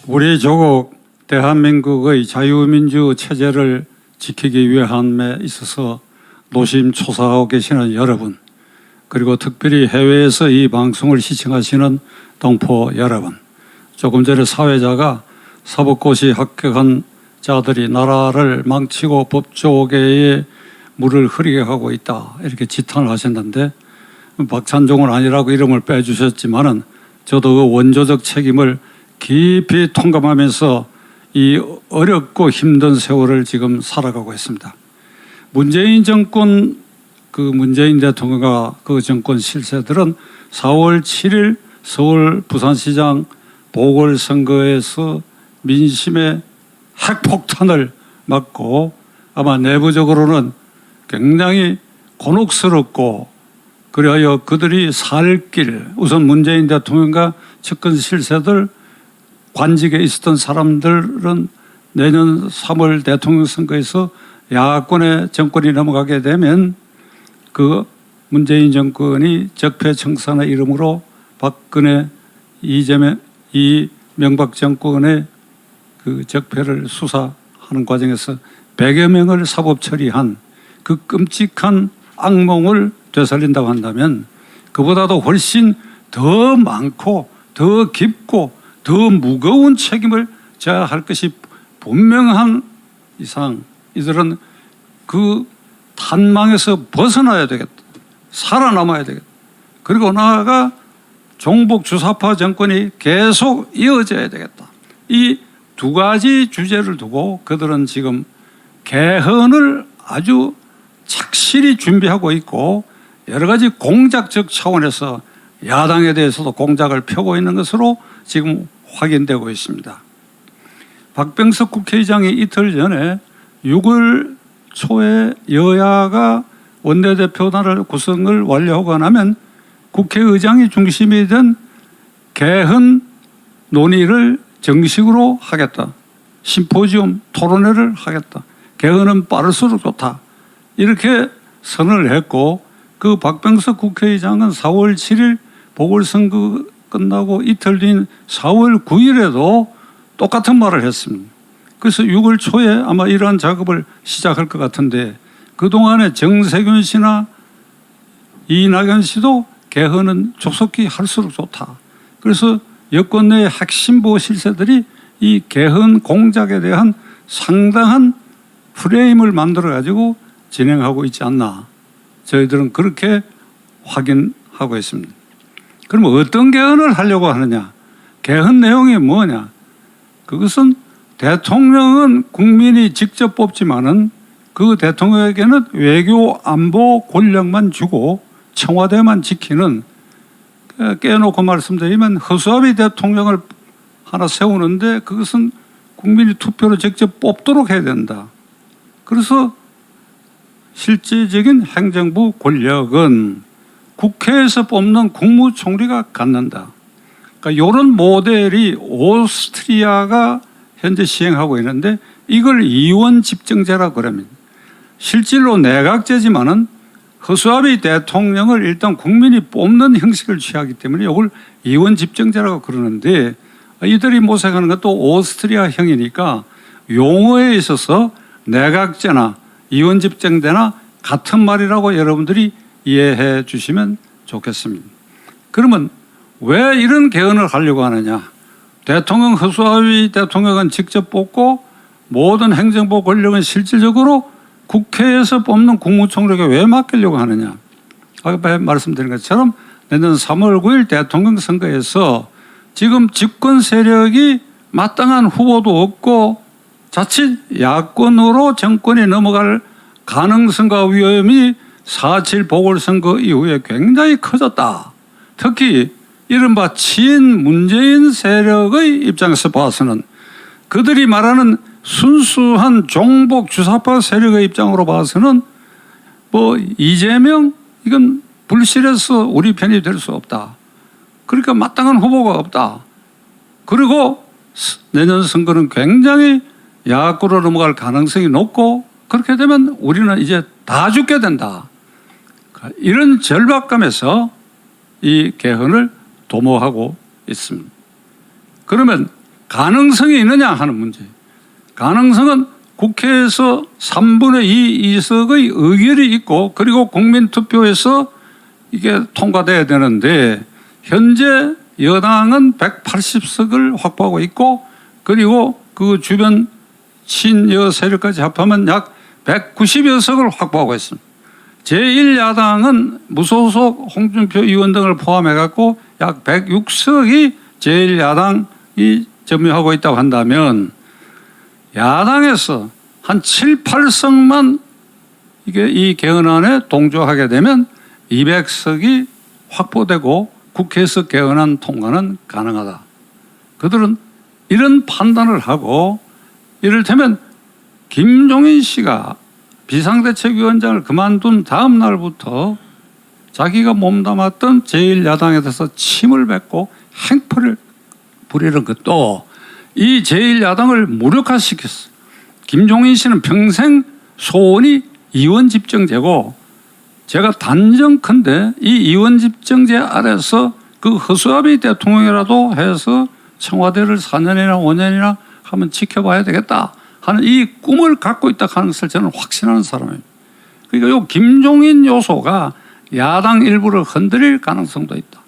우리 조국 대한민국의 자유민주 체제를 지키기 위함에 있어서 노심초사하고 계시는 여러분, 그리고 특별히 해외에서 이 방송을 시청하시는 동포 여러분, 조금 전에 사회자가 사법고시 합격한 자들이 나라를 망치고 법조계에 물을 흐리게 하고 있다, 이렇게 지탄을 하셨는데, 박찬종은 아니라고 이름을 빼주셨지만은 저도 그 원조적 책임을 깊이 통감하면서 이 어렵고 힘든 세월을 지금 살아가고 있습니다. 문재인 정권, 문재인 대통령과 그 정권 실세들은 4월 7일 서울 부산시장 보궐선거에서 민심의 핵폭탄을 맞고 아마 내부적으로는 굉장히 곤혹스럽고, 그리하여 그들이 살 길, 우선 문재인 대통령과 측근 실세들, 관직에 있었던 사람들은 내년 3월 대통령 선거에서 야권의 정권이 넘어가게 되면 그 문재인 정권이 적폐청산의 이름으로 박근혜, 이명박 정권의 그 적폐를 수사하는 과정에서 100여 명을 사법 처리한 그 끔찍한 악몽을 되살린다고 한다면, 그보다도 훨씬 더 많고 더 깊고 더 무거운 책임을 져야 할 것이 분명한 이상 이들은 그 탄망에서 벗어나야 되겠다. 살아남아야 되겠다. 그리고 나아가 종북 주사파 정권이 계속 이어져야 되겠다. 이 두 가지 주제를 두고 그들은 지금 개헌을 아주 착실히 준비하고 있고, 여러 가지 공작적 차원에서 야당에 대해서도 공작을 펴고 있는 것으로 지금 확인되고 있습니다. 박병석 국회의장이 이틀 전에 6월 초에 여야가 원내대표단을 구성을 완료하고 나면 국회의장이 중심이 된 개헌 논의를 정식으로 하겠다. 심포지움 토론회를 하겠다. 개헌은 빠를수록 좋다. 이렇게 선언을 했고, 그 박병석 국회의장은 4월 7일 보궐선거 끝나고 이틀 뒤인 4월 9일에도 똑같은 말을 했습니다. 그래서 6월 초에 아마 이러한 작업을 시작할 것 같은데, 그동안에 정세균 씨나 이낙연 씨도 개헌은 조속히 할수록 좋다. 그래서 여권 내의 핵심보 실세들이 이 개헌 공작에 대한 상당한 프레임을 만들어 가지고 진행하고 있지 않나, 저희들은 그렇게 확인하고 있습니다. 그러면 어떤 개헌을 하려고 하느냐, 개헌 내용이 뭐냐, 그것은 대통령은 국민이 직접 뽑지만은 그 대통령에게는 외교 안보 권력만 주고 청와대만 지키는, 깨놓고 말씀드리면 허수아비 대통령을 하나 세우는데 그것은 국민이 투표로 직접 뽑도록 해야 된다. 그래서 실질적인 행정부 권력은 국회에서 뽑는 국무총리가 갖는다. 그러니까 이런 모델이 오스트리아가 현재 시행하고 있는데, 이걸 이원 집정제라고 그럽니다. 실질로 내각제지만은 허수아비 대통령을 일단 국민이 뽑는 형식을 취하기 때문에 이걸 이원 집정제라고 그러는데, 이들이 모색하는 것도 오스트리아형이니까 용어에 있어서 내각제나 이원 집정제나 같은 말이라고 여러분들이 이해해 주시면 좋겠습니다. 그러면 왜 이런 개헌을 하려고 하느냐? 대통령 허수아비 대통령은 직접 뽑고 모든 행정부 권력은 실질적으로 국회에서 뽑는 국무총리에게 왜 맡기려고 하느냐? 아까 말씀드린 것처럼 내년 3월 9일 대통령 선거에서 지금 집권 세력이 마땅한 후보도 없고 자칫 야권으로 정권이 넘어갈 가능성과 위험이 4.7 보궐선거 이후에 굉장히 커졌다. 특히 이른바 친문재인 세력의 입장에서 봐서는, 그들이 말하는 순수한 종북 주사파 세력의 입장으로 봐서는 이재명 이건 불실해서 우리 편이 될 수 없다. 그러니까 마땅한 후보가 없다. 그리고 내년 선거는 굉장히 야권으로 넘어갈 가능성이 높고, 그렇게 되면 우리는 이제 다 죽게 된다. 이런 절박감에서 이 개헌을 도모하고 있습니다. 그러면 가능성이 있느냐 하는 문제. 가능성은 국회에서 3분의 2 이석의 의결이 있고 그리고 국민투표에서 이게 통과돼야 되는데 현재 여당은 180석을 확보하고 있고 그리고 그 주변 친여 세력까지 합하면 약 190여 석을 확보하고 있습니다. 제1야당은 무소속 홍준표 의원 등을 포함해 갖고 약 106석이 제1야당이 점유하고 있다고 한다면 야당에서 한 7, 8석만 이게 이 개헌안에 동조하게 되면 200석이 확보되고 국회에서 개헌안 통과는 가능하다. 그들은 이런 판단을 하고 이를테면 김종인 씨가 비상대책위원장을 그만둔 다음 날부터 자기가 몸담았던 제1야당에 대해서 침을 뱉고 행포를 부리는 것도 이 제1야당을 무력화시켰어. 김종인 씨는 평생 소원이 이원집정제고 제가 단정컨대 이 이원집정제 아래서 그 허수아비 대통령이라도 해서 청와대를 4년이나 5년이나 하면 지켜봐야 되겠다 하는 이 꿈을 갖고 있다 하는 것을 저는 확신하는 사람입니다. 그러니까 이 김종인 요소가 야당 일부를 흔들릴 가능성도 있다.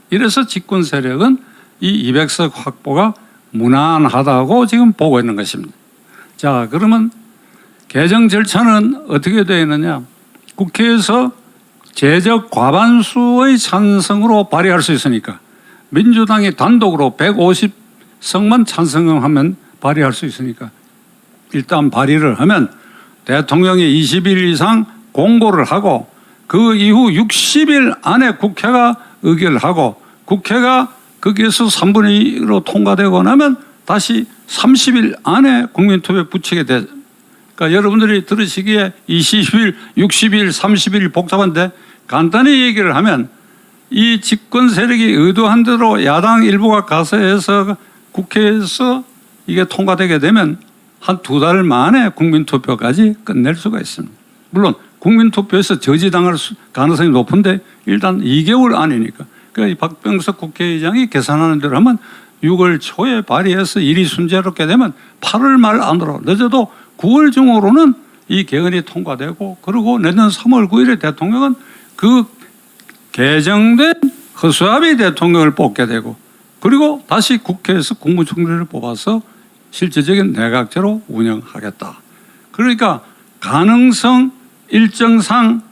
이래서 집권 세력은 이 200석 확보가 무난하다고 지금 보고 있는 것입니다. 자, 그러면 개정 절차는 어떻게 되어 있느냐? 국회에서 제적 과반수의 찬성으로 발의할 수 있으니까 민주당이 단독으로 150석만 찬성하면 발의할 수 있으니까 일단 발의를 하면 대통령이 20일 이상 공고를 하고 그 이후 60일 안에 국회가 의결하고 국회가 거기에서 3분의 2로 통과되고 나면 다시 30일 안에 국민투표에 붙이게 돼. 그러니까 여러분들이 들으시기에 20일, 60일, 30일 복잡한데 간단히 얘기를 하면 이 집권 세력이 의도한 대로 야당 일부가 가서 해서 국회에서 이게 통과되게 되면 한 2달 만에 국민투표까지 끝낼 수가 있습니다. 물론 국민투표에서 저지당할 가능성이 높은데 일단 2개월 안이니까. 그러니까 박병석 국회의장이 계산하는 대로 하면 6월 초에 발의해서 일이 순조롭게 되면 8월 말 안으로 늦어도 9월 중으로는 이 개헌이 통과되고 그리고 내년 3월 9일에 대통령은 그 개정된 허수아비 대통령을 뽑게 되고 그리고 다시 국회에서 국무총리를 뽑아서 실질적인 내각제로 운영하겠다. 그러니까 가능성 일정상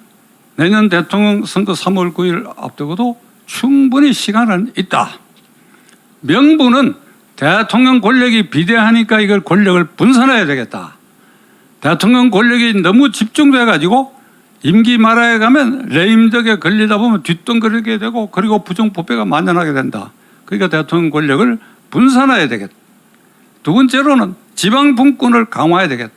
내년 대통령 선거 3월 9일 앞두고도 충분히 시간은 있다. 명분은 대통령 권력이 비대하니까 이걸 권력을 분산해야 되겠다. 대통령 권력이 너무 집중돼 가지고 임기 말하에 가면 레임덕에 걸리다 보면 뒷동거리게 되고 그리고 부정부패가 만연하게 된다. 그러니까 대통령 권력을 분산해야 되겠다. 두 번째로는 지방분권을 강화해야 되겠다.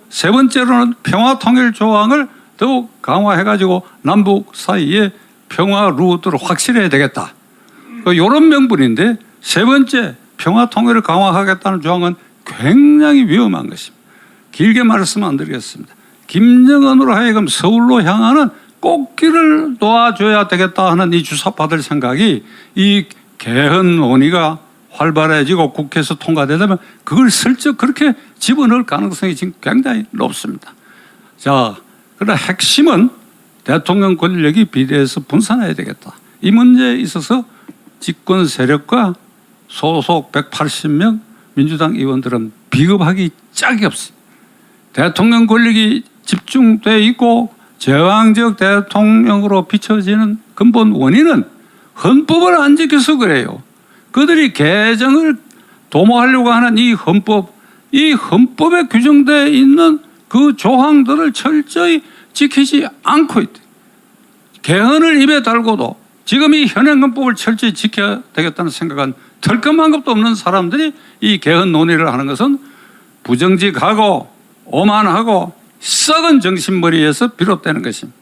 세 번째로는 평화통일 조항을 더욱 강화해 가지고 남북 사이에 평화 루트를 확실해야 되겠다. 이런 명분인데 세 번째 평화통일을 강화하겠다는 조항은 굉장히 위험한 것입니다. 길게 말씀 안 드리겠습니다. 김정은으로 하여금 서울로 향하는 꽃길을 놓아줘야 되겠다 하는 이 주사받을 생각이 이 개헌 논의가 활발해지고 국회에서 통과되려면 그걸 슬쩍 그렇게 집어넣을 가능성이 지금 굉장히 높습니다. 자, 그러나 핵심은 대통령 권력이 비대해서 분산해야 되겠다. 이 문제에 있어서 집권 세력과 소속 180명 민주당 의원들은 비겁하기 짝이 없습니다. 대통령 권력이 집중돼 있고 제왕적 대통령으로 비춰지는 근본 원인은 헌법을 안 지켜서 그래요. 그들이 개정을 도모하려고 하는 이 헌법에 규정되어 있는 그 조항들을 철저히 지키지 않고 있다. 개헌을 입에 달고도 지금 이 현행 헌법을 철저히 지켜야 되겠다는 생각은 털끔한 것도 없는 사람들이 이 개헌 논의를 하는 것은 부정직하고 오만하고 썩은 정신머리에서 비롯되는 것입니다.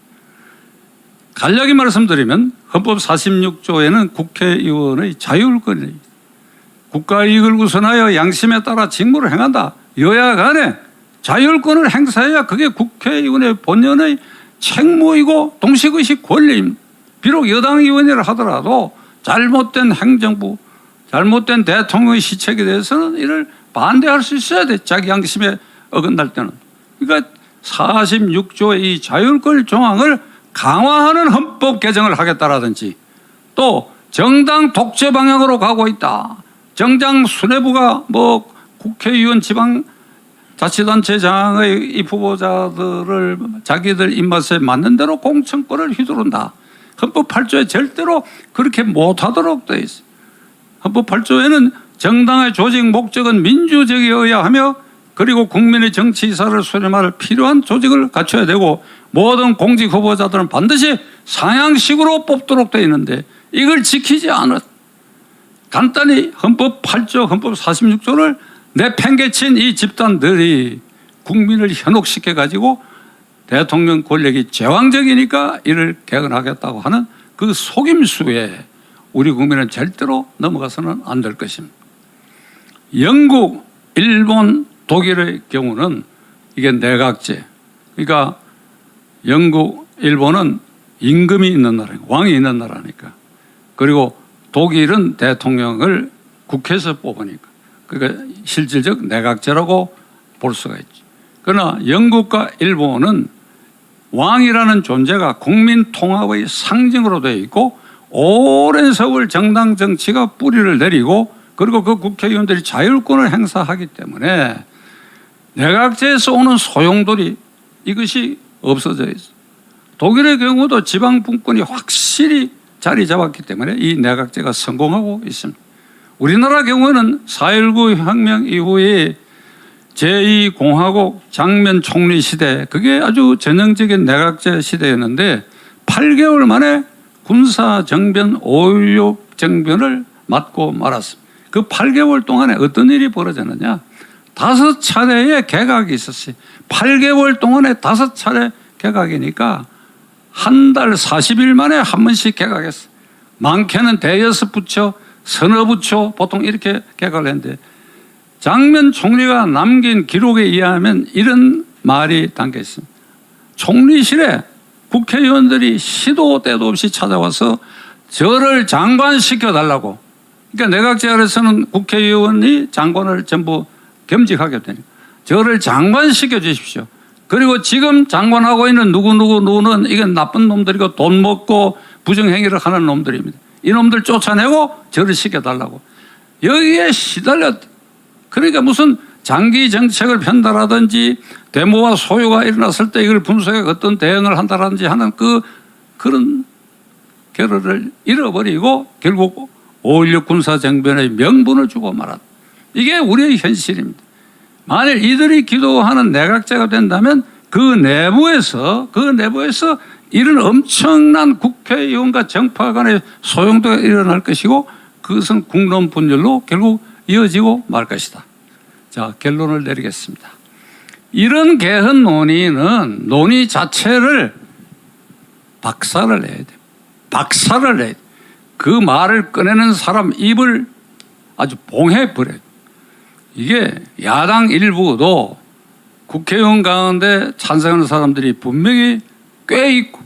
간략히 말씀드리면 헌법 46조에는 국회의원의 자율권이 국가이익을 우선하여 양심에 따라 직무를 행한다. 여야 간에 자율권을 행사해야 그게 국회의원의 본연의 책무이고 동식의식 권리입니다. 비록 여당 의원이라 하더라도 잘못된 행정부 잘못된 대통령의 시책에 대해서는 이를 반대할 수 있어야 돼. 자기 양심에 어긋날 때는. 그러니까 46조의 이 자율권 조항을 강화하는 헌법 개정을 하겠다라든지, 또 정당 독재 방향으로 가고 있다. 정당 수뇌부가 뭐 국회의원 지방자치단체장의 이 후보자들을 자기들 입맛에 맞는 대로 공천권을 휘두른다. 헌법 8조에 절대로 그렇게 못하도록 되어 있어요. 헌법 8조에는 정당의 조직 목적은 민주적이어야 하며, 그리고 국민의 정치 이사를 수렴할 필요한 조직을 갖춰야 되고, 모든 공직 후보자들은 반드시 상향식으로 뽑도록 되어 있는데 이걸 지키지 않았. 간단히 헌법 8조, 헌법 46조를 내팽개친 이 집단들이 국민을 현혹시켜 가지고 대통령 권력이 제왕적이니까 이를 개헌하겠다고 하는 그 속임수에 우리 국민은 절대로 넘어가서는 안 될 것입니다. 영국, 일본, 독일의 경우는 이게 내각제. 그러니까 영국, 일본은 임금이 있는 나라니까, 왕이 있는 나라니까. 그리고 독일은 대통령을 국회에서 뽑으니까. 그러니까 실질적 내각제라고 볼 수가 있죠. 그러나 영국과 일본은 왕이라는 존재가 국민 통합의 상징으로 되어 있고, 오랜 세월 정당 정치가 뿌리를 내리고, 그리고 그 국회의원들이 자율권을 행사하기 때문에 내각제에서 오는 소용돌이, 이것이 없어져 있어요. 독일의 경우도 지방 분권이 확실히 자리 잡았기 때문에 이 내각제가 성공하고 있습니다. 우리나라 경우는 4.19 혁명 이후에 제2공화국 장면 총리 시대, 그게 아주 전형적인 내각제 시대였는데 8개월 만에 군사정변 5.16 정변을 맞고 말았습니다. 그 8개월 동안에 어떤 일이 벌어졌느냐. 5차례의 개각이 있었어요. 8개월 동안에 5차례 개각이니까 한 달 40일 만에 한 번씩 개각했어요. 많게는 대여섯 부처, 서너 부처 보통 이렇게 개각을 했는데, 장면 총리가 남긴 기록에 의하면 이런 말이 담겨 있습니다. 총리실에 국회의원들이 시도 때도 없이 찾아와서 저를 장관시켜달라고. 그러니까 내각제 아래서는 국회의원이 장관을 전부 겸직하게 되니까 저를 장관시켜 주십시오. 그리고 지금 장관하고 있는 누구는 이건 나쁜 놈들이고 돈 먹고 부정행위를 하는 놈들입니다. 이놈들 쫓아내고 저를 시켜달라고. 여기에 시달렸. 그러니까 무슨 장기 정책을 편달하든지 데모와 소요가 일어났을 때 이걸 분석해 어떤 대응을 한다든지 하는 그런 결의를 잃어버리고 결국 5.16 군사정변의 명분을 주고 말았다. 이게 우리의 현실입니다. 만일 이들이 기도하는 내각제가 된다면 그 내부에서 이런 엄청난 국회의원과 정파 간의 소용도가 일어날 것이고, 그것은 국론 분열로 결국 이어지고 말 것이다. 자, 결론을 내리겠습니다. 이런 개헌 논의 자체를 박살을 내야 돼. 박살을 내야 돼. 그 말을 꺼내는 사람 입을 아주 봉해버려요. 이게 야당 일부도 국회의원 가운데 찬성하는 사람들이 분명히 꽤 있고,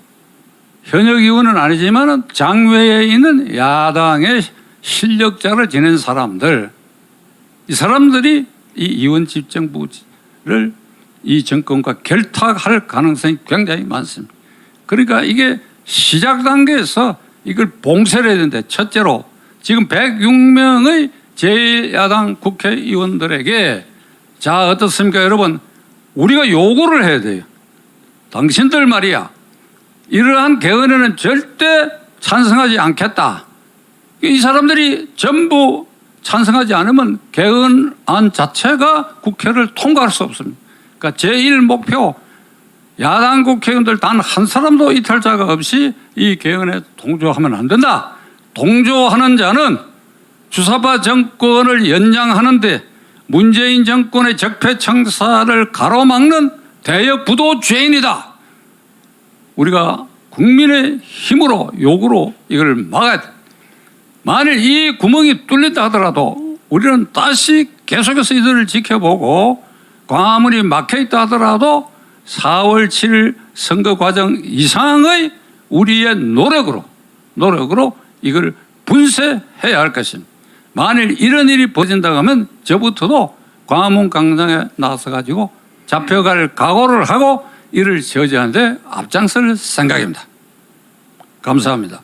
현역 의원은 아니지만 장외에 있는 야당의 실력자를 지낸 사람들, 이 사람들이 이 이원 집정부를 이 정권과 결탁할 가능성이 굉장히 많습니다. 그러니까 이게 시작 단계에서 이걸 봉쇄를 해야 되는데, 첫째로 지금 106명의 제1야당 국회의원들에게, 자, 어떻습니까 여러분, 우리가 요구를 해야 돼요. 당신들 말이야, 이러한 개헌에는 절대 찬성하지 않겠다. 이 사람들이 전부 찬성하지 않으면 개헌안 자체가 국회를 통과할 수 없습니다. 그러니까 제1목표, 야당 국회의원들 단 한 사람도 이탈자가 없이 이 개헌에 동조하면 안 된다. 동조하는 자는 주사파 정권을 연장하는데 문재인 정권의 적폐청사를 가로막는 대역 부도 죄인이다. 우리가 국민의 힘으로 요구로 이걸 막아야 돼. 만일 이 구멍이 뚫린다 하더라도 우리는 다시 계속해서 이들을 지켜보고, 광화문이 막혀있다 하더라도 4월 7일 선거 과정 이상의 우리의 노력으로 이걸 분쇄해야 할 것입니다. 만일 이런 일이 벌어진다고 하면 저부터도 광화문 광장에 나서 가지고 잡혀갈 각오를 하고 이를 저지하는데 앞장설 생각입니다. 감사합니다.